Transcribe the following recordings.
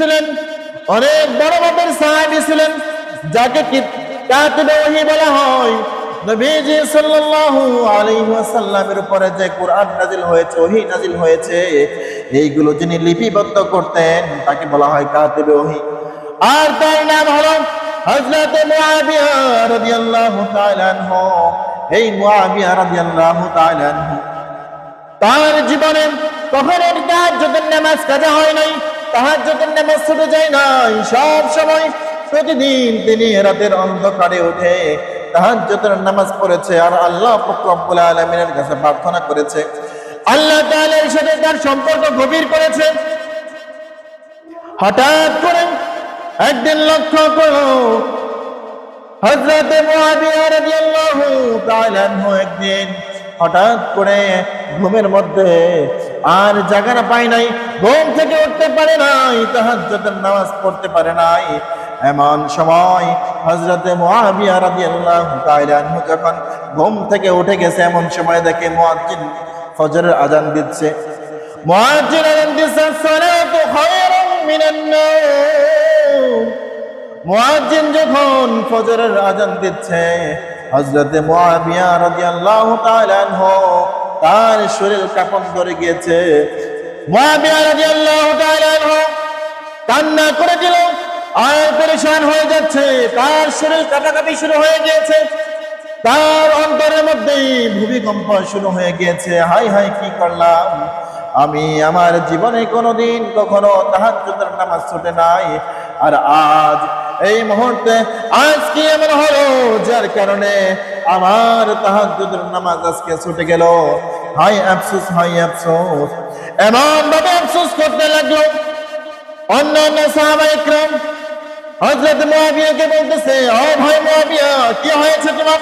ছিলেন, অনেক বড় মাপের সাহাবী ছিলেন, যাকে কাতিবে ওহী বলা হয়। নবীজি সাল্লাল্লাহু আলাইহি ওয়াসাল্লামের উপরে যে কোরআন নাজিল হয়েছে, ওহী নাজিল হয়েছে, এইগুলো যিনি লিপিবদ্ধ করতেন তাকে বলা হয় কাতিবে ওহী। আর তার নাম হলো হযরত মুআবিয়া রাদিয়াল্লাহু তাআলা আনহু। এই মুআবিয়া রাদিয়াল্লাহু তাআলা আনহু তার জীবনে কখনো তাহাজ্জুদের নামাজ কাজা হয় নাই, তাহাজ্জুদের নামাজ ছুটে যায় নাই। সব সময় প্রতিদিন তিনি রাতের অন্ধকারে উঠে তাহাজ্জুদের নামাজ পড়েছে আর আল্লাহ পাক রব্বুল আলামিনের কাছে প্রার্থনা করেছে, আল্লাহ তাআলার সাথে তার সম্পর্ক গভীর করেছে। হঠাৎ করে একদিন লক্ষ্য করলো হযরত মুআবিয়া রাদিয়াল্লাহু তাআলা আনহু একদিন হঠাৎ করে ঘুমের মধ্যে আর জায়গা পায় নাই, ঘুম থেকে উঠতে পারে নাই, তাহাজ্জুদের নামাজ পড়তে পারে নাই। এমন সময় হযরত মুআবিয়া রাদিয়াল্লাহু তাআলা আনহু যখন ঘুম থেকে উঠে গেছে, এমন সময় দেখে মুয়াজ্জিন ফজরের আযান দিচ্ছে। মুয়াজ্জিন আযান দিচ্ছে, সালাতু খায়রুম মিনান নাওম। মুয়াজ্জিন যখন ফজরের আযান দিচ্ছে, হযরত মুআবিয়া রাদিয়াল্লাহু তাআলা আনহু তার শরীর কাঁপন ধরে গিয়েছে। মুআবিয়া রাদিয়াল্লাহু তাআলা আনহু কান্না করে দিল আর পরেশান হয়ে যাচ্ছে, তার শরীর কাঁপাকাঁপি শুরু হয়ে গিয়েছে, তার অন্তরের মধ্যে ভূমিকম্প শুরু হয়ে গিয়েছে। হায় হায়, কি করলাম আমি, আমার জীবনে কোনোদিন কখনো তাহাজ্জুদের নামাজ ছুটে নাই, আর আজ এই মুহূর্তে আজ কি এমন হলো যার কারণে আমার তাহাজ্জুদের নামাজ আজকে ছুটে গেল। হায় আফসোস, হায় আফসোস। এমন ভাবে আফসোস করতে লাগলো। অন্যান্য সাহাবায়ে ইকরাম হযরত মুআবিয়াকে বলতেছে, ও ভাই মুআবিয়া, কি হয়েছে তোমার?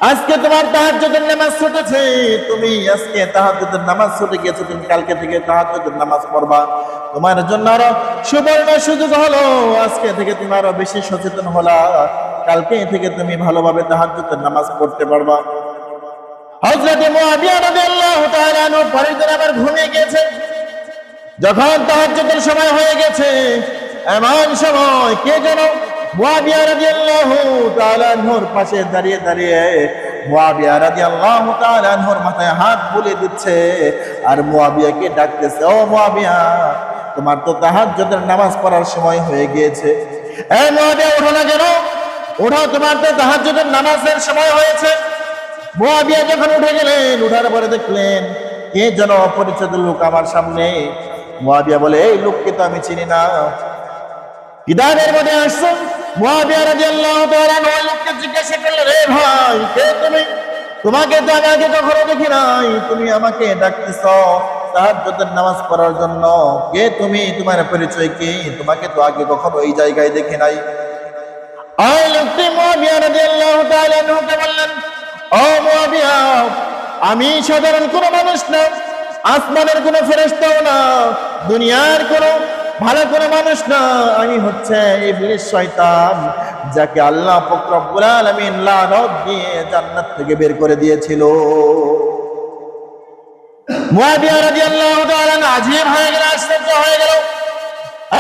আজকে তোমার তাহাজ্জুদের নামাজ ছুটেছে, তুমি আজকে তাহাজ্জুদের নামাজ ছুটে গেছো, তুমি কালকে থেকে তাহাজ্জুদের নামাজ পড়বা। তোমার জন্য আরো সুবর্ণ সুযোগ হলো, আজকে থেকে তুমি আরো বেশি সচেতন হলা, কালকে থেকে তুমি ভালোভাবে তাহাজ্জুদের নামাজ পড়তে পারবা। হযরত মুআবিয়া রাদিয়াল্লাহু তাআলা আনহু পরের দিন আবার ঘুমিয়ে গেছে। যখন তাহাজ্জুদের সময় হয়ে গেছে, এমন সময় কে যেন মুআবিয়া রাদিয়াল্লাহু তাআলা আনহুর পাশে দাঁড়িয়ে দাঁড়িয়ে মুআবিয়া রাদিয়াল্লাহু তাআলা আনহুর মাথায় হাত বুলিয়ে দিচ্ছে আর মুআবিয়াকে ডাকতেছে, ও মুআবিয়া, তোমার তো তাহাজ্জুদের নামাজ পড়ার সময় হয়ে গিয়েছে। এই মুআবিয়া, ওঠো না কেন? ওঠো, তোমার তো তাহাজ্জুদের নামাজের সময় হয়েছে। মুআবিয়া যখন উঠে গেলেন, উঠার পরে দেখলেন কে যেন অপরিচিত লোক আমার সামনে। মুআবিয়া বলে, এই লোককে তো আমি চিনি না। কিতাবের মধ্যে আসছে, মুআবিয়া রাদিয়াল্লাহু তাআলা ওই লোককে জিজ্ঞাসা করলেন, রে ভাই, কে তুমি? তোমাকে তো আমি আগে কখনো দেখি নাই, তুমি আমাকে ডাকতেছ তাহাজ্জুদের নামাজ পড়ার জন্য। কে তুমি? তোমার পরিচয় কি? তোমাকে তো আগে কখনো এই জায়গায় দেখি নাই। ওই লোকটি মুআবিয়া রাদিয়াল্লাহু তাআলা আনহুকে বললেন, ও মুআবিয়া, আমি সাধারণ কোনো মানুষ না, আসমানের কোনো ফেরেশতাও না, দুনিয়ার কোনো ভালো কোনো মানুষ না, আমি হচ্ছে ইবলিস শয়তান, যাকে আল্লাহ পাক রব্বুল আলামিন লানত দিয়ে জান্নাত থেকে বের করে দিয়েছিল। মুআবিয়া রাদিয়াল্লাহু তাআলা আজীব হয়ে গেল, আশ্চর্য হয়ে গেল।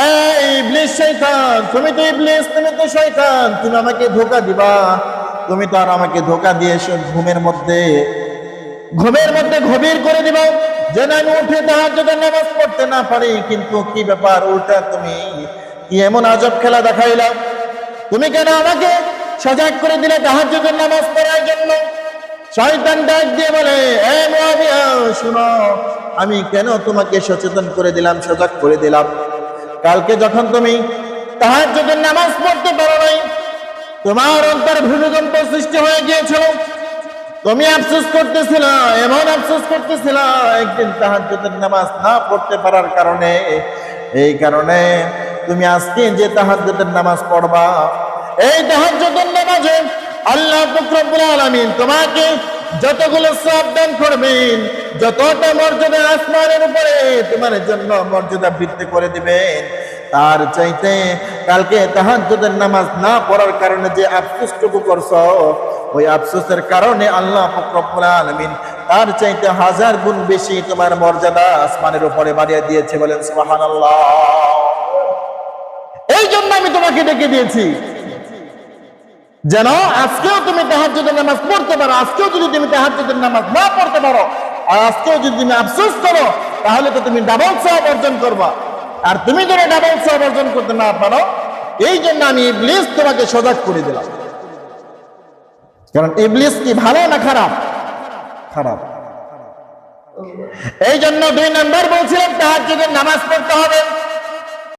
এই ইবলিস শয়তান, তুমি তো ইবলিস, তুমি তো শয়তান, তুমি আমাকে ধোঁকা দিবা? তুমি তো আর আমাকে ধোঁকা দিয়ে ঘুমের মধ্যে গভীর করে দিবা, যেন আমি উঠে তাহাজ্জুদের নামাজ পড়তে না পারি। কিন্তু কি ব্যাপার, উল্টা তুমি কি এমন আজব খেলা দেখাইলা? তুমি কেন আমাকে সজাগ করে দিলে তাহাজ্জুদের নামাজ পড়ার জন্য? শয়তান ডাক দিয়ে বলে, এ মুআবিয়া, শুনো, আমি কেন তোমাকে সচেতন করে দিলাম, সজাগ করে দিলাম? কালকে যখন তুমি তাহাজ্জুদের নামাজ পড়তে পারো নাই, তোমার অন্তর ভূমিকম্প সৃষ্টি হয়ে গিয়েছিল, তুমি আফসোস করতেছিল, এমন আফসোস করতেছিল একদিন তাহাজ্জুদের নামাজ না পড়তে পারার কারণে। এই কারণে তুমি আজকে যে তাহাজ্জুদের নামাজ পড়বা, এই তাহাজ্জুদের নামাজে আল্লাহ পাক রব্বুল আলামিন তোমাকে যতগুলো সওয়াব দান করবেন, যতটা মর্যাদা আসমানের উপরে তোমার জন্য মর্যাদা বৃদ্ধি করে দিবেন, তার চাইতে কালকে তাহাজ্জুদের নামাজ না পড়ার কারণে যে আফসোসটুকু করছো, ওই আফসোসের কারণে আল্লাহ পাক রব্বুল আলামিন তার চাইতে 1000 গুণ বেশি তোমার মর্যাদা আসমানের উপরে বাড়িয়ে দিয়েছে। বলেন সুবহানাল্লাহ। জন্য আমি তোমাকে ডেকে দিয়েছি, যেন আজকেও তুমি তাহাজ্জুদের নামাজ পড়তে পারো। আজকেও যদি তুমি তাহাজ্জুদের নামাজ না পড়তে পারো, আর আজকেও যদি তুমি আফসোস করো, তাহলে তো তুমি ডাবল সওয়াব অর্জন করবা। আর তুমি যদি ডাবল সওয়াব অর্জন করতে না পারো, এই জন্য আমি ইবলিস তোমাকে সজাগ করে দিলাম। কারণ ইবলিস কি ভালো না খারাপ? খারাপ। এই জন্য 2 নাম্বার বলছিলাম তাহাজ্জুদের নামাজ পড়তে হবে।